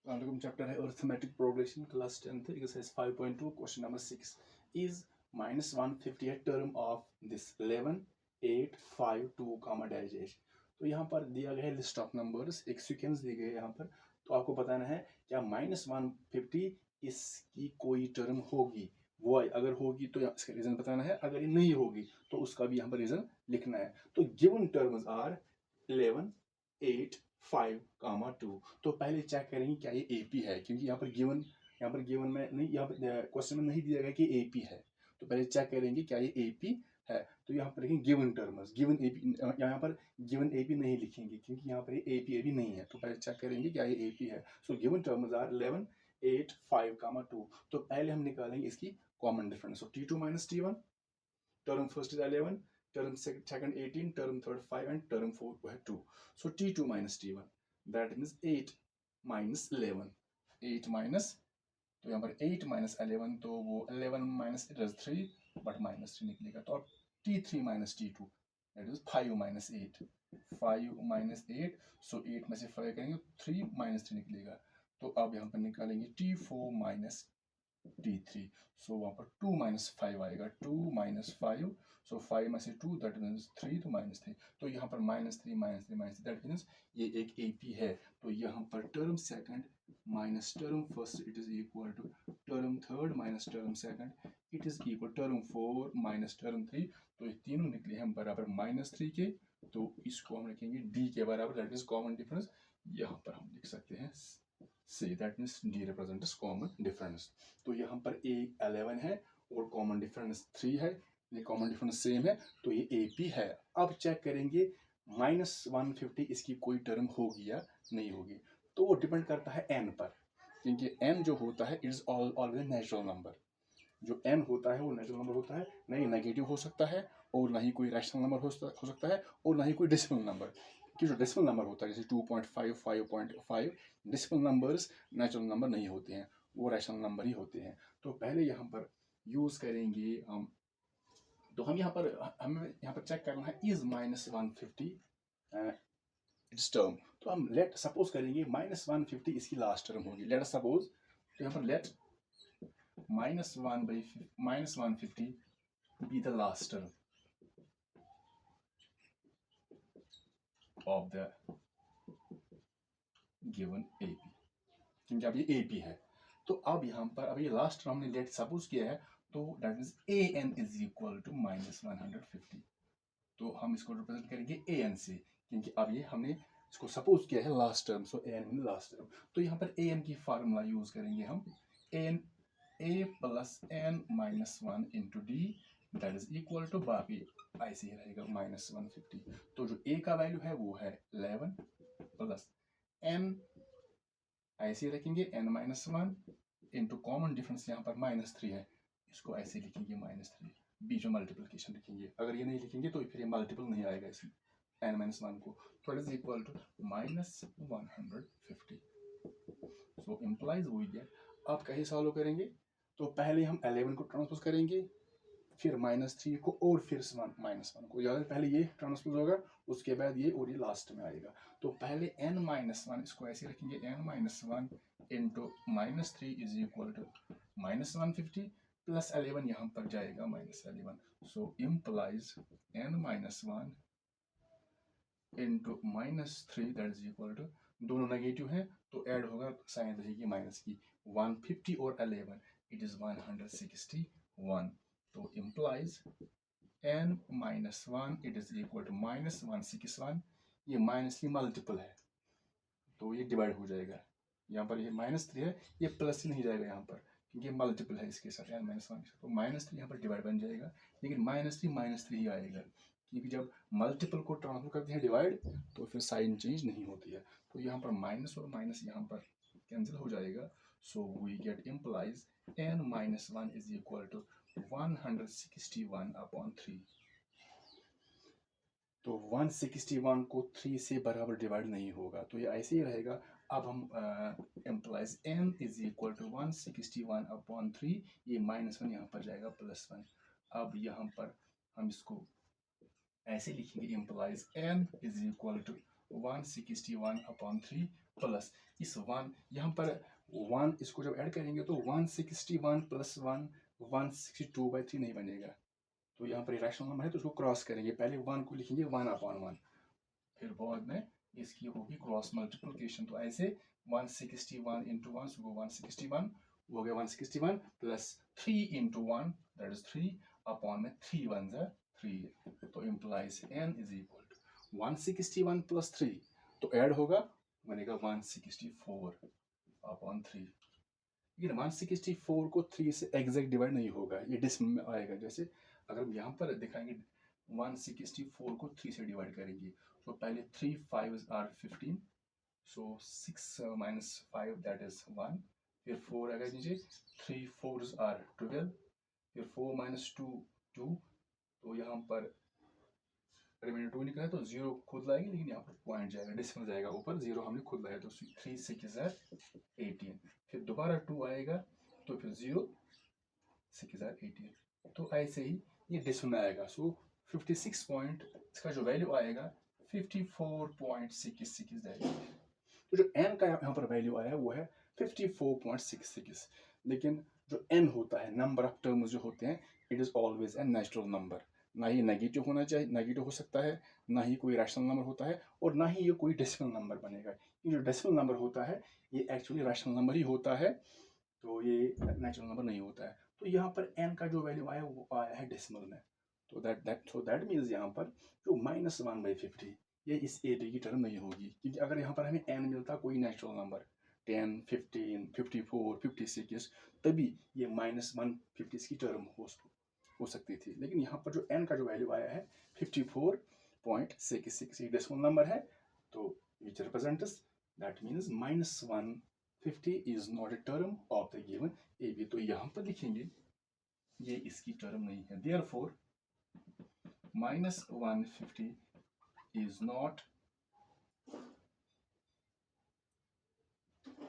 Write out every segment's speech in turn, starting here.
Chapter है arithmetic progression, class 10th, exercise 5.2, question number 6 is -150 term of this 11 8 5 2 comma dash. तो यहाँ पर दिया गया है लिस्ट ऑफ नंबर्स, एक सीक्वेंस दी गई है यहाँ पर। तो आपको बताना है क्या -150 इसकी कोई टर्म होगी, वो अगर होगी तो इसका रीजन बताना है, अगर ये नहीं होगी तो उसका भी यहाँ पर रीजन लिखना है। तो गिवन टर्म्स आर 11 8 5 कामा 2। तो पहले चेक करेंगे क्या ये एपी है, क्योंकि यहाँ पर गिवन में नहीं, यहाँ पर क्वेश्चन में नहीं दिया गया कि एपी है। तो पहले चेक करेंगे क्या ये एपी है। तो यहाँ पर लिखेंगे गिवन टर्म्स, गिवन एपी, यहाँ पर गिवन एपी नहीं लिखेंगे क्योंकि यहाँ पर ये एपी नहीं है। तो पहले चेक करेंगे क्या ये एपी है। सो गिवन टर्म्स आर 11 8 5 कामा 2। तो पहले हम निकालेंगे इसकी common difference. So T2 minus T1, term first is 11, term second 18, term third 5 and term fourth वो है 2. So T2 minus T1, that means 8 minus 11, 8 minus, तो यहाँ पर 8 minus 11, तो वो 11 minus it is 3 but minus 3 निकलेगा। तो अब T3 minus T2, that is 5 minus 8, 5 minus 8, so 8 में से 5 करेंगे 3 minus 3 निकलेगा। तो अब यहाँ पर निकालेंगे T4 minus T3, सो वहाँ पर 2 minus 5 आएगा, 2 minus 5, सो 5 में से 2 दैट मीन्स 3, तो minus 3। तो यहाँ पर -3 -3 -3 दैट मीन्स ये एक AP है। तो यहाँ पर term second minus term first it is equal to term third minus term second it is equal term 4 minus term 3। तो ये तीनों निकले हैं बराबर -3 के, तो इसको हम लिखेंगे D के बराबर, दैट इज कॉमन डिफरेंस। यहाँ पर हम लिख सकते हैं C, that means D represents common difference। तो यहाँ पर A 11 है और कॉमन डिफरेंस 3 है, ये कॉमन डिफरेंस सेम है, तो ये AP है। अब चेक करेंगे -150 इसकी कोई टर्म होगी या नहीं होगी। तो वो डिपेंड करता है n पर, क्योंकि n जो होता है it is always natural number. जो n होता है वो नेचुरल नंबर होता है, ना ही नेगेटिव हो सकता है और ना ही कोई रैशनल नंबर हो सकता है और ना ही कोई डेसिमल नंबर। कि जो डेसिमल नंबर होता है जैसे 2.5 5.5, डेसिमल नंबर्स नेचुरल नंबर नहीं होते हैं, वो रैशनल नंबर ही होते हैं। तो पहले यहाँ पर यूज़ करेंगे हम, तो हम यहाँ पर हमें यहाँ पर चेक करना है इज -150 इट्स टर्म। तो हम लेट सपोज करेंगे -150 इसकी लास्ट टर्म होगी, लेट सपोज। तो यहाँ पर late -150 be the last term of the given AP, क्योंकि अब ये AP है। तो अब यहाँ पर अब ये लास्ट टर्म हमने लेट सपोज किया है, तो that means AN is equal to -150। तो हम इसको रिप्रेजेंट करेंगे AN से, क्योंकि अब ये हमने इसको सपोज किया है last term, so AN in last term. तो यहाँ पर AN की फार्मूला यूज करेंगे हम, AN A plus N minus 1 into D, that is equal to, बाकी ऐसे ही रहेगा -150। तो जो A का वैल्यू है वो है 11 प्लस N, ऐसे ही रखेंगे N minus 1 into common difference यहाँ पर -3 है, इसको ऐसे लिखेंगे -3, बीच में मल्टीप्लिकेशन लिखेंगे। अगर ये नहीं लिखेंगे तो फिर ये मल्टीपल नहीं आएगा इसमें N minus 1 को, तो it is equal to -150। So implies we get, आप कैसे सॉल्व करेंगे। तो पहले हम 11 को ट्रांसपोज करेंगे, फिर -3 को और फिर -1 को, या पहले ये ट्रांसपोज होगा उसके बाद ये और ये लास्ट में आएगा। तो पहले n-1 इसको ऐसे रखेंगे, n-1 into -3 is equal to -150 plus 11 यहाँ पर जाएगा -11। So implies n-1 into -3 that is equal to, दोनों नेगेटिव हैं तो ऐड होगा, साइन रहेगी माइनस की, 150 और 11 इट इज 161। तो implies n-1 it is equal to -161, ये माइनस की मल्टीपल है तो ये डिवाइड हो जाएगा। यहाँ पर ये -3 है, ये प्लस ही नहीं जाएगा यहाँ पर क्योंकि माल्टीपल है इसके साथ n-1 के साथ, तो -3 यहाँ पर डिवाइड बन जाएगा, लेकिन -3 ही आएगा क्योंकि जब मल्टीपल को ट्रांसफर करते हैं डिवाइड तो फिर साइन चेंज नहीं होती है। तो यहाँ पर माइनस और माइनस यहाँ पर कैंसिल हो जाएगा। So we get implies n-1 is equal to 161/3। तो 161 को 3 से बराबर डिवाइड नहीं होगा, तो ये ऐसे ही रहेगा। अब हम implies n is equal to 161/3, ये -1 यहाँ पर जाएगा +1। अब यहाँ पर हम इसको ऐसे लिखेंगे, implies n is equal to 161/3 plus इस 1 यहाँ पर 1 इसको जब ऐड करेंगे तो 161 प्लस 1 162/3 नहीं बनेगा। तो यहाँ पर रैशनल नंबर है तो उसको क्रॉस करेंगे, पहले 1 को लिखेंगे 1/1, फिर बाद में इसकी होगी क्रॉस मल्टीप्लिकेशन। तो ऐसे 161 इंटू 1 सो 161 हो गया, 161 plus 3 into 1 that is 3 upon में 3 1 जा 3। तो implies n is equal to 161 plus 3 तो ऐड होगा बनेगा 164 अपॉन 3। लेकिन 164 को 3 से एग्जैक्ट डिवाइड नहीं होगा, ये डिसिमल में आएगा। जैसे अगर हम यहाँ पर दिखाएंगे 164 को 3 से डिवाइड करेंगे तो पहले 3 5 are 15 so 6 minus 5 that is 1, फिर 4 आएगा नीचे, 3 4 आर 12, फिर 4 माइनस 2 2, तो यहाँ पर रिमाइंडर 2 निकला है तो 0 खुद लाएंगे, लेकिन यहाँ पर पॉइंट जाएगा, डिसिमल जाएगा ऊपर, 0 हमने खुद लाया तो 3 6 18, फिर दोबारा 2 आएगा तो फिर 0 6 18, तो ऐसे ही ये डिसिमल में आएगा। सो 56 पॉइंट इसका जो वैल्यू आएगा 54.66 जाएगा। तो जो n का यहाँ पर वैल्यू आया वो है 54.66, लेकिन जो n होता है, नंबर ऑफ टर्म्स जो होते हैं, it is always a natural number. ना ही नेगेटिव होना चाहिए, नेगेटिव हो सकता है, ना ही कोई रैशनल नंबर होता है, और ना ही ये कोई डेसिमल नंबर बनेगा। ये जो डेसिमल नंबर होता है ये एक्चुअली रैशनल नंबर ही होता है, तो ये नेचुरल नंबर नहीं होता है। तो यहाँ पर n का जो वैल्यू आया वो आया है डेसिमल में, तो दैट मीन्स यहाँ पर जो -1/50 ये इस AB की टर्म नहीं होगी, क्योंकि अगर यहाँ पर हमें n मिलता कोई नेचुरल नंबर 10 15 54 56 तभी ये -150 की टर्म हो सकती थी। लेकिन यहाँ पर जो n का जो वैल्यू आया है 54.66 ये डेसिमल नंबर है, तो विच represents that means -150 is not a term of the given AB। तो यहाँ पर लिखेंगे ये इसकी टर्म नहीं है, therefore -150 is not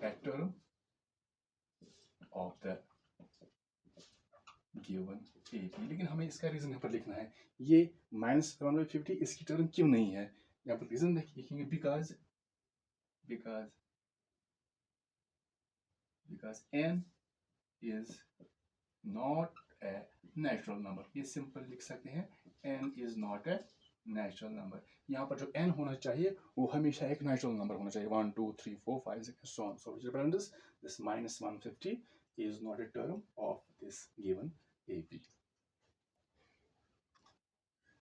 a term of the given AB। लेकिन हमें इसका रीजन यहाँ पर लिखना है, ये -1/50 इसकी टर्म क्यों नहीं है। यहाँ पर रीजन लिखेंगे because n is not a natural number। ये सिंपल लिख सकते हैं, n is not a natural number. यहाँ पर जो n होना चाहिए वो हमेशा एक नेचुरल नंबर होना चाहिए, 1 2 3 4 5 6 so on। So which represents this -150 is not a term of this given AB।